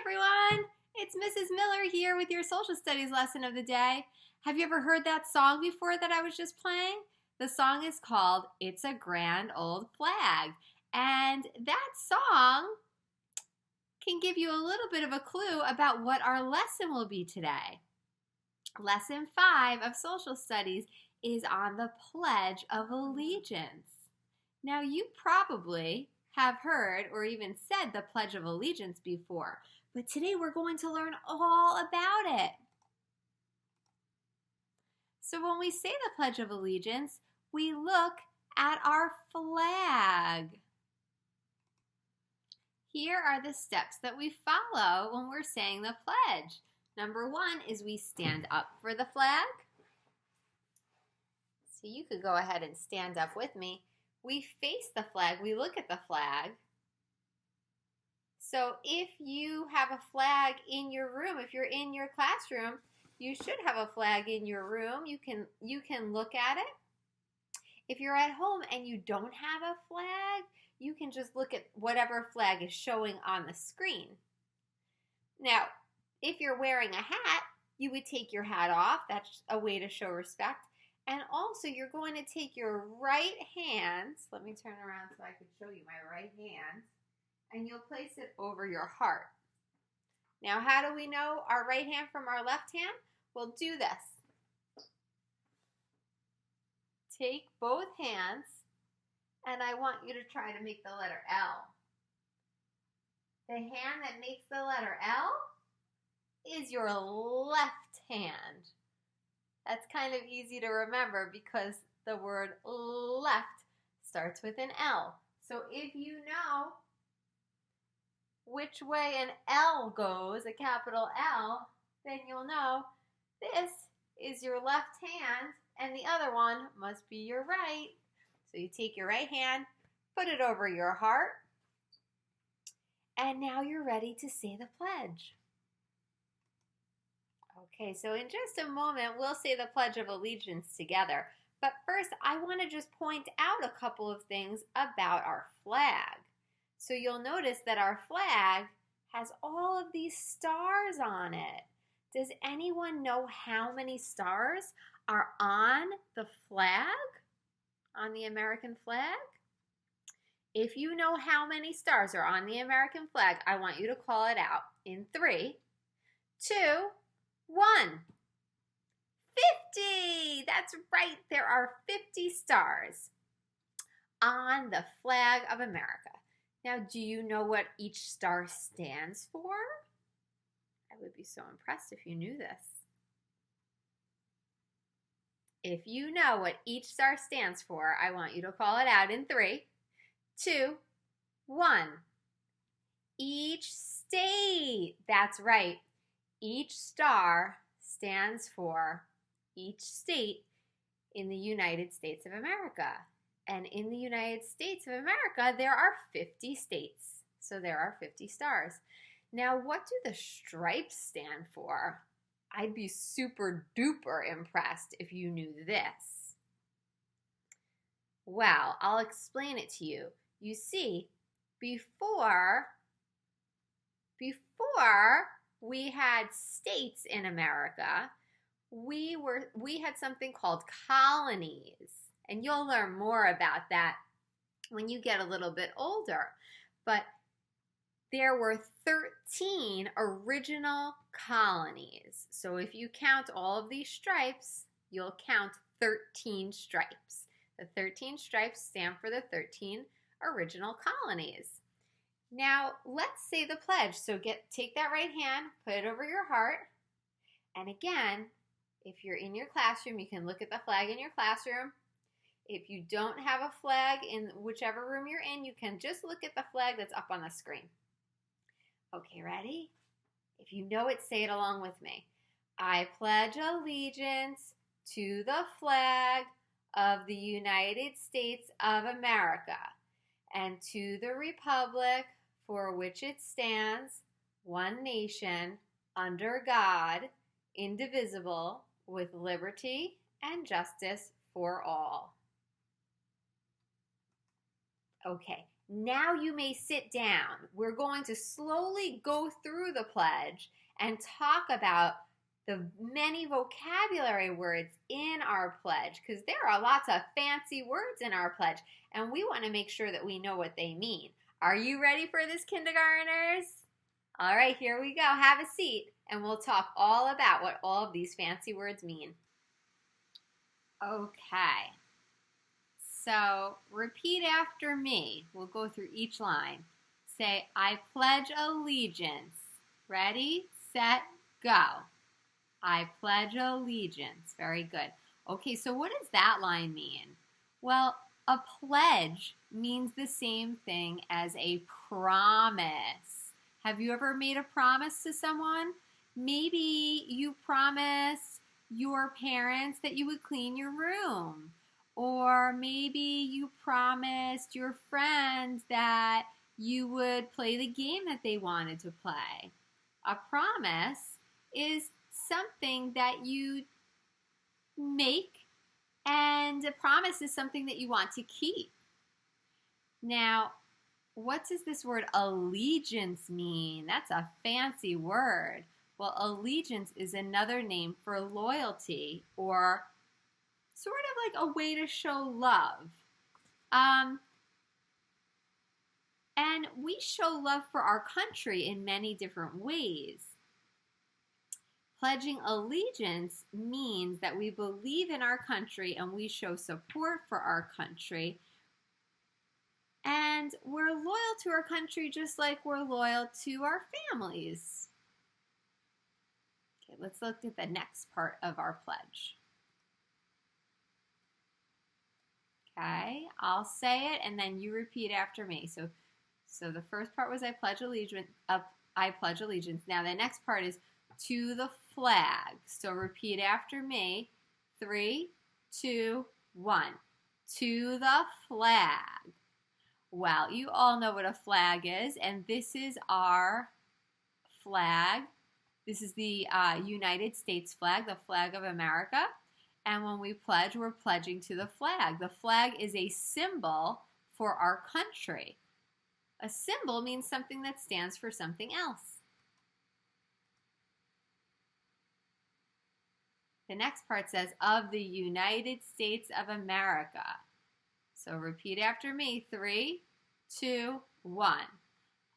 everyone, it's Mrs. Miller here with your social studies lesson of the day. Have you ever heard that song before that I was just playing? The song is called It's a Grand Old Flag, and that song can give you a little bit of a clue about what our lesson will be today. Lesson 5 of social studies is on the Pledge of Allegiance. Now you probably have heard or even said the Pledge of Allegiance before, but today we're going to learn all about it. So when we say the Pledge of Allegiance, we look at our flag. Here are the steps that we follow when we're saying the pledge. Number 1 is we stand up for the flag. So you could go ahead and stand up with me. We face the flag, we look at the flag. So if you have a flag in your room, if you're in your classroom, you should have a flag in your room. You can look at it. If you're at home and you don't have a flag, you can just look at whatever flag is showing on the screen. Now, if you're wearing a hat, you would take your hat off. That's a way to show respect. And also, you're going to take your right hand. Let me turn around so I can show you my right hand. And you'll place it over your heart. Now, how do we know our right hand from our left hand? We'll do this. Take both hands, and I want you to try to make the letter L. The hand that makes the letter L is your left hand. That's kind of easy to remember because the word left starts with an L. So if you know which way an L goes, a capital L, then you'll know this is your left hand and the other one must be your right. So you take your right hand, put it over your heart, and now you're ready to say the pledge. Okay, so in just a moment, we'll say the Pledge of Allegiance together. But first, I want to just point out a couple of things about our flag. So you'll notice that our flag has all of these stars on it. Does anyone know how many stars are on the flag, on the American flag? If you know how many stars are on the American flag, I want you to call it out in 3, 2, 1. 50! That's right, there are 50 stars on the flag of America. Now, do you know what each star stands for? I would be so impressed if you knew this. If you know what each star stands for, I want you to call it out in 3, 2, 1. Each state. That's right. Each star stands for each state in the United States of America. And in the United States of America, there are 50 states. So there are 50 stars. Now, what do the stripes stand for? I'd be super duper impressed if you knew this. Well, I'll explain it to you. You see, before we had states in America, we had something called colonies. And you'll learn more about that when you get a little bit older. But there were 13 original colonies. So if you count all of these stripes, you'll count 13 stripes. The 13 stripes stand for the 13 original colonies. Now, let's say the pledge. So take that right hand, put it over your heart. And again, if you're in your classroom, you can look at the flag in your classroom. If you don't have a flag in whichever room you're in, you can just look at the flag that's up on the screen. Okay, ready? If you know it, say it along with me. I pledge allegiance to the flag of the United States of America and to the republic for which it stands, one nation, under God, indivisible, with liberty and justice for all. Okay, Now you may sit down. We're going to slowly go through the pledge and talk about the many vocabulary words in our pledge, because there are lots of fancy words in our pledge, and we want to make sure that we know what they mean. Are you ready for this, kindergartners? All right, here we go. Have a seat, and we'll talk all about what all of these fancy words mean. Okay. So repeat after me. We'll go through each line. Say, I pledge allegiance. Ready, set, go. I pledge allegiance. Very good. Okay, so what does that line mean? Well, a pledge means the same thing as a promise. Have you ever made a promise to someone? Maybe you promised your parents that you would clean your room. Or maybe you promised your friends that you would play the game that they wanted to play. A promise is something that you make, and a promise is something that you want to keep. Now, what does this word allegiance mean? That's a fancy word. Well, allegiance is another name for loyalty, or sort of like a way to show love. And we show love for our country in many different ways. Pledging allegiance means that we believe in our country and we show support for our country. And we're loyal to our country just like we're loyal to our families. Okay, let's look at the next part of our pledge. Okay, I'll say it and then you repeat after me. So the first part was I pledge allegiance. I pledge allegiance. Now the next part is to the flag. So repeat after me. 3, 2, 1. To the flag. Well, you all know what a flag is, and this is our flag. This is the United States flag, the flag of America. And when we pledge, we're pledging to the flag. The flag is a symbol for our country. A symbol means something that stands for something else. The next part says, of the United States of America. So repeat after me. 3, 2, 1.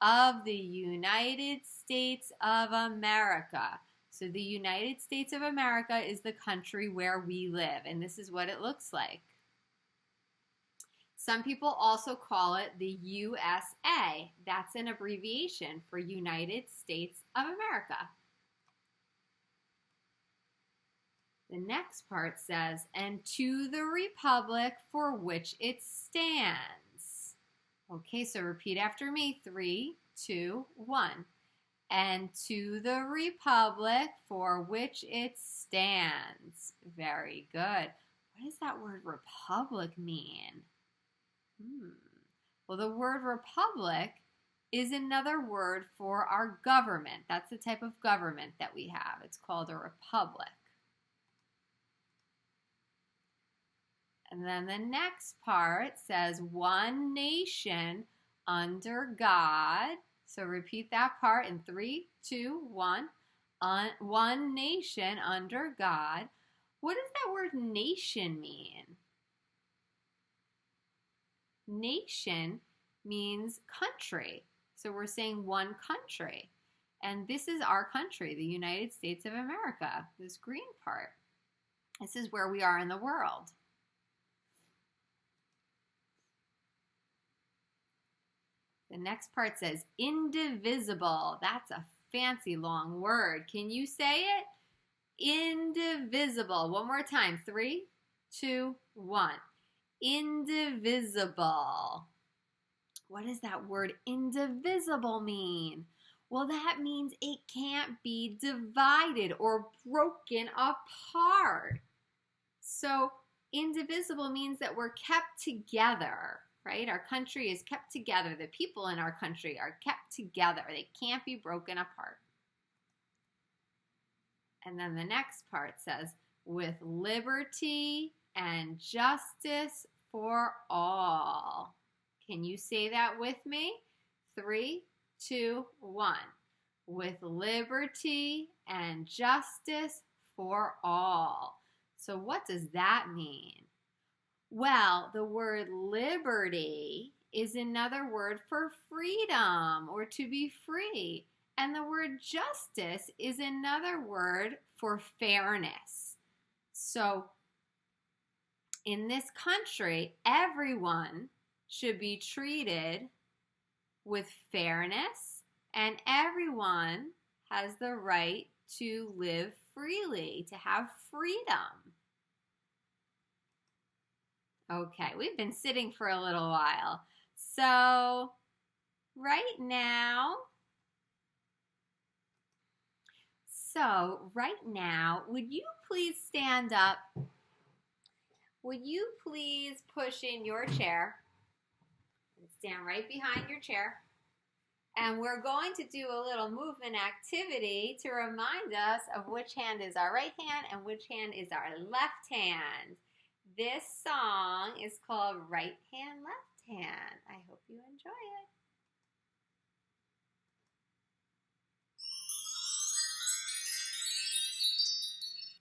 Of the United States of America. So the United States of America is the country where we live, and this is what it looks like. Some people also call it the USA. That's an abbreviation for United States of America. The next part says, and to the republic for which it stands. Okay, so repeat after me. 3, 2, 1. And to the republic for which it stands. Very good. What does that word republic mean? Well, the word republic is another word for our government. That's the type of government that we have. It's called a republic. And then the next part says one nation under God. So repeat that part in 3, 2, 1. One nation under God. What does that word nation mean? Nation means country. So we're saying one country. And this is our country, the United States of America, this green part. This is where we are in the world. The next part says indivisible. That's a fancy long word. Can you say it? Indivisible. One more time. 3, 2, 1. Indivisible. What does that word indivisible mean? Well, that means it can't be divided or broken apart. So indivisible means that we're kept together, right? Our country is kept together. The people in our country are kept together. They can't be broken apart. And then the next part says, with liberty and justice for all. Can you say that with me? 3, 2, 1. With liberty and justice for all. So what does that mean? Well, the word liberty is another word for freedom or to be free. And the word justice is another word for fairness. So in this country, everyone should be treated with fairness, and everyone has the right to live freely, to have freedom. Okay, we've been sitting for a little while. So right now, would you please stand up? Would you please push in your chair? Stand right behind your chair. And we're going to do a little movement activity to remind us of which hand is our right hand and which hand is our left hand. This song is called Right Hand, Left Hand. I hope you enjoy it.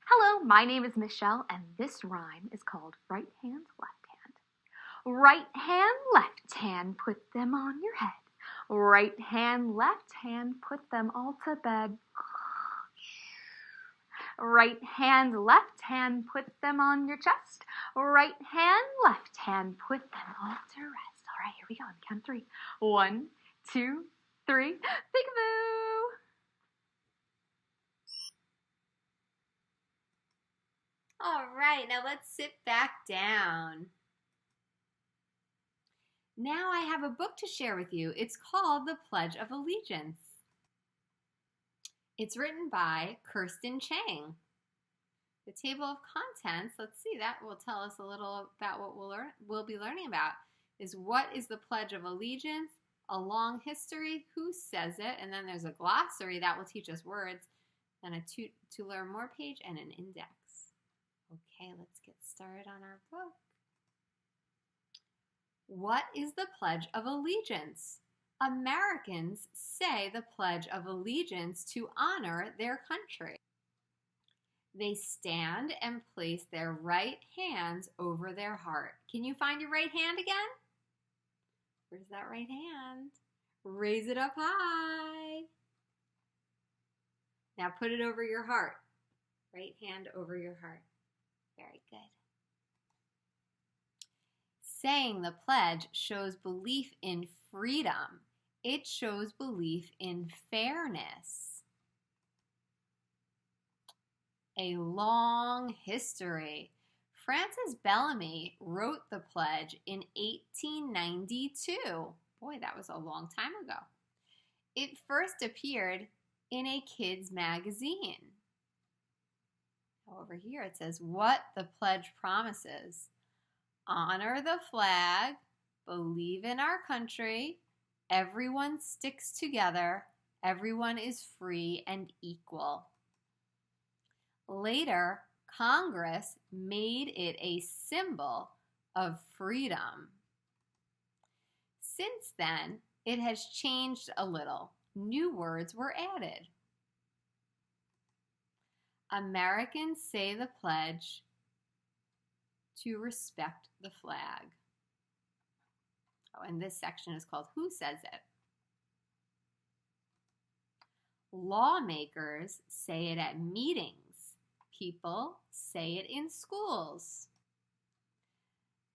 Hello, my name is Michelle, and this rhyme is called Right Hand, Left Hand. Right hand, left hand, put them on your head. Right hand, left hand, put them all to bed. Right hand, left hand, put them on your chest. Right hand, left hand, put them all to rest. All right, here we go on the count of 3. 1, 2, 3. Peek-a-boo! All right, now let's sit back down. Now I have a book to share with you. It's called The Pledge of Allegiance. It's written by Kirsten Chang. The table of contents, let's see, that will tell us a little about what we'll be learning about, is what is the Pledge of Allegiance, a long history, who says it, and then there's a glossary that will teach us words, and a to learn more page, and an index. Okay, let's get started on our book. What is the Pledge of Allegiance? Americans say the Pledge of Allegiance to honor their country. They stand and place their right hands over their heart. Can you find your right hand again? Where's that right hand? Raise it up high. Now put it over your heart. Right hand over your heart. Very good. Saying the pledge shows belief in freedom. It shows belief in fairness. A long history. Francis Bellamy wrote the pledge in 1892. Boy, that was a long time ago. It first appeared in a kid's magazine. Over here it says, what the pledge promises. Honor the flag, believe in our country, everyone sticks together, everyone is free and equal. Later, Congress made it a symbol of freedom. Since then, it has changed a little. New words were added. Americans say the pledge to respect the flag. Oh, and this section is called Who Says It? Lawmakers say it at meetings. People say it in schools.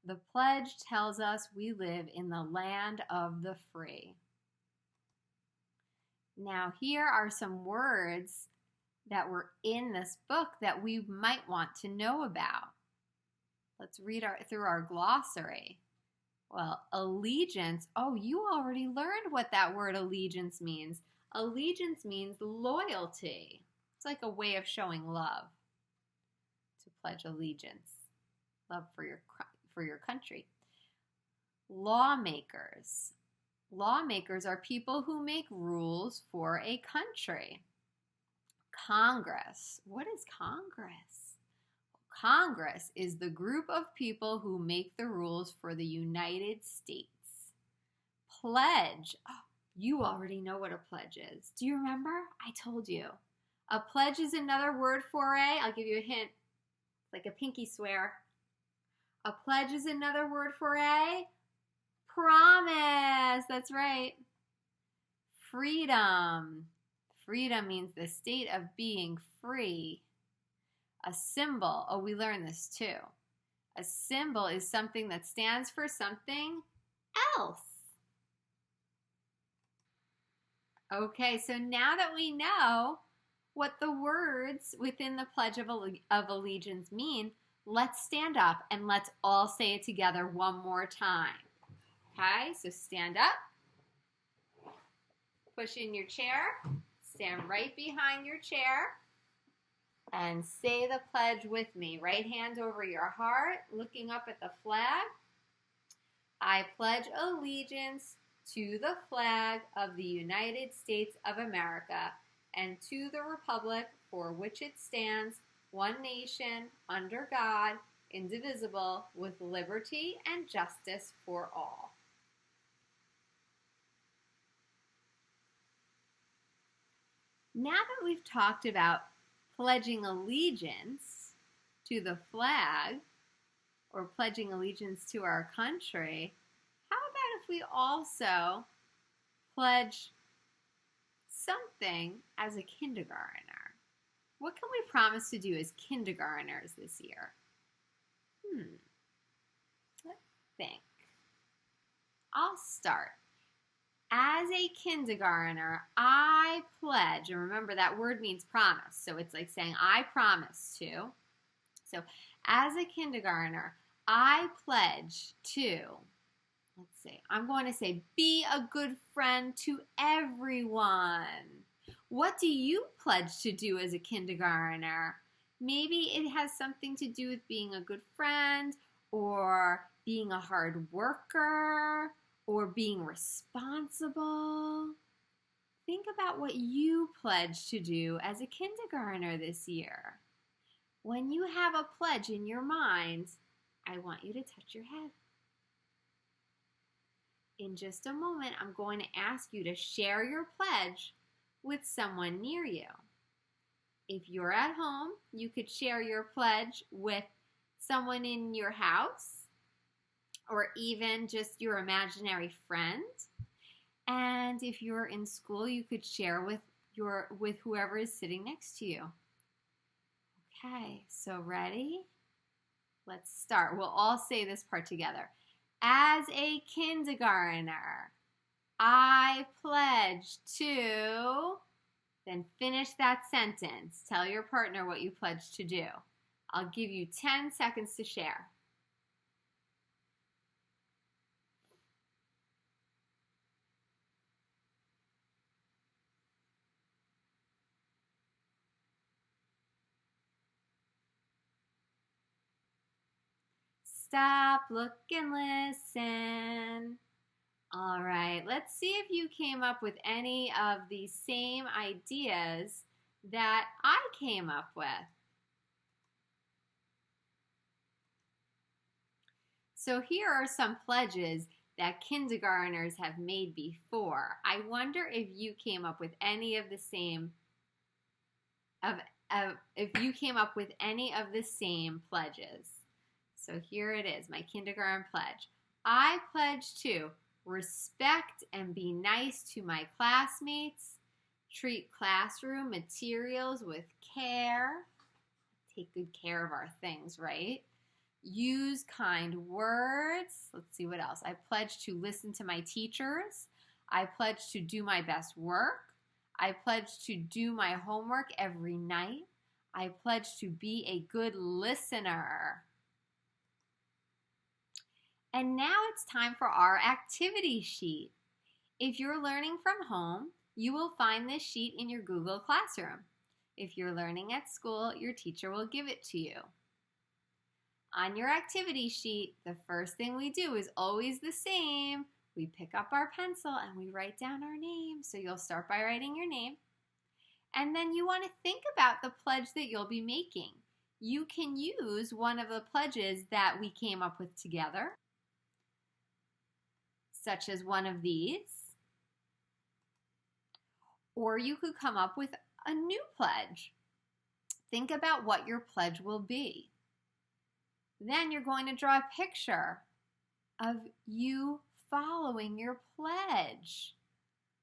The pledge tells us we live in the land of the free. Now, here are some words that were in this book that we might want to know about. Let's read through our glossary. Well, allegiance. Oh, you already learned what that word allegiance means. Allegiance means loyalty. It's like a way of showing love. To pledge allegiance. Love for your country. Lawmakers. Lawmakers are people who make rules for a country. Congress. What is Congress? Congress is the group of people who make the rules for the United States. pledge. Oh, you already know what a pledge is. Do you remember? I told you. A pledge is another word for I'll give you a hint, like a pinky swear. A pledge is another word for promise. That's right. Freedom. Freedom means the state of being free. A symbol. Oh, we learned this too. A symbol is something that stands for something else. Okay, so now that we know what the words within the Pledge of Allegiance mean, let's stand up and let's all say it together one more time. Okay, so stand up, push in your chair, stand right behind your chair, and say the pledge with me. Right hand over your heart, looking up at the flag. I pledge allegiance to the flag of the United States of America and to the republic for which it stands, one nation, under God, indivisible, with liberty and justice for all. Now that we've talked about pledging allegiance to the flag or pledging allegiance to our country, how about if we also pledge something as a kindergartner? What can we promise to do as kindergartners this year? Let's think. I'll start. As a kindergartner, I pledge, and remember that word means promise, so it's like saying I promise to. So as a kindergartner, I pledge to, let's see, I'm going to say be a good friend to everyone. What do you pledge to do as a kindergartner? Maybe it has something to do with being a good friend or being a hard worker or being responsible. Think about what you pledge to do as a kindergartner this year. When you have a pledge in your mind, I want you to touch your head. In just a moment, I'm going to ask you to share your pledge with someone near you. If you're at home, you could share your pledge with someone in your house or even just your imaginary friend. And if you're in school, you could share with whoever is sitting next to you. Okay, so ready? Let's start. We'll all say this part together. As a kindergartner, I pledge to, then finish that sentence. Tell your partner what you pledge to do. I'll give you 10 seconds to share. Stop, look, and listen. All right, let's see if you came up with any of the same ideas that I came up with. So here are some pledges that kindergartners have made before. I wonder if you came up with any of the same pledges. So here it is, my kindergarten pledge. I pledge to respect and be nice to my classmates, treat classroom materials with care, take good care of our things, right? Use kind words. Let's see what else. I pledge to listen to my teachers. I pledge to do my best work. I pledge to do my homework every night. I pledge to be a good listener. And now it's time for our activity sheet. If you're learning from home, you will find this sheet in your Google Classroom. If you're learning at school, your teacher will give it to you. On your activity sheet, the first thing we do is always the same. We pick up our pencil and we write down our name. So you'll start by writing your name. And then you want to think about the pledge that you'll be making. You can use one of the pledges that we came up with together. such as one of these. Or you could come up with a new pledge. Think about what your pledge will be. Then you're going to draw a picture of you following your pledge.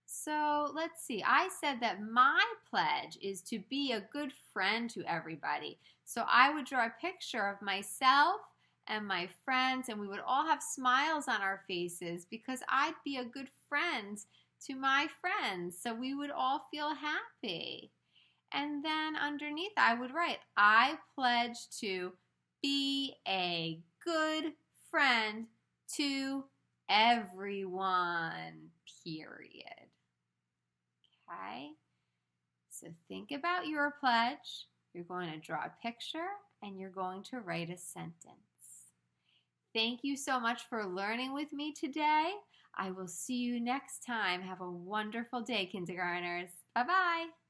So let's see, I said that my pledge is to be a good friend to everybody. So I would draw a picture of myself and my friends, and we would all have smiles on our faces because I'd be a good friend to my friends. So we would all feel happy. And then underneath I would write, I pledge to be a good friend to everyone, period. Okay, so think about your pledge. You're going to draw a picture and you're going to write a sentence. Thank you so much for learning with me today. I will see you next time. Have a wonderful day, kindergartners. Bye-bye.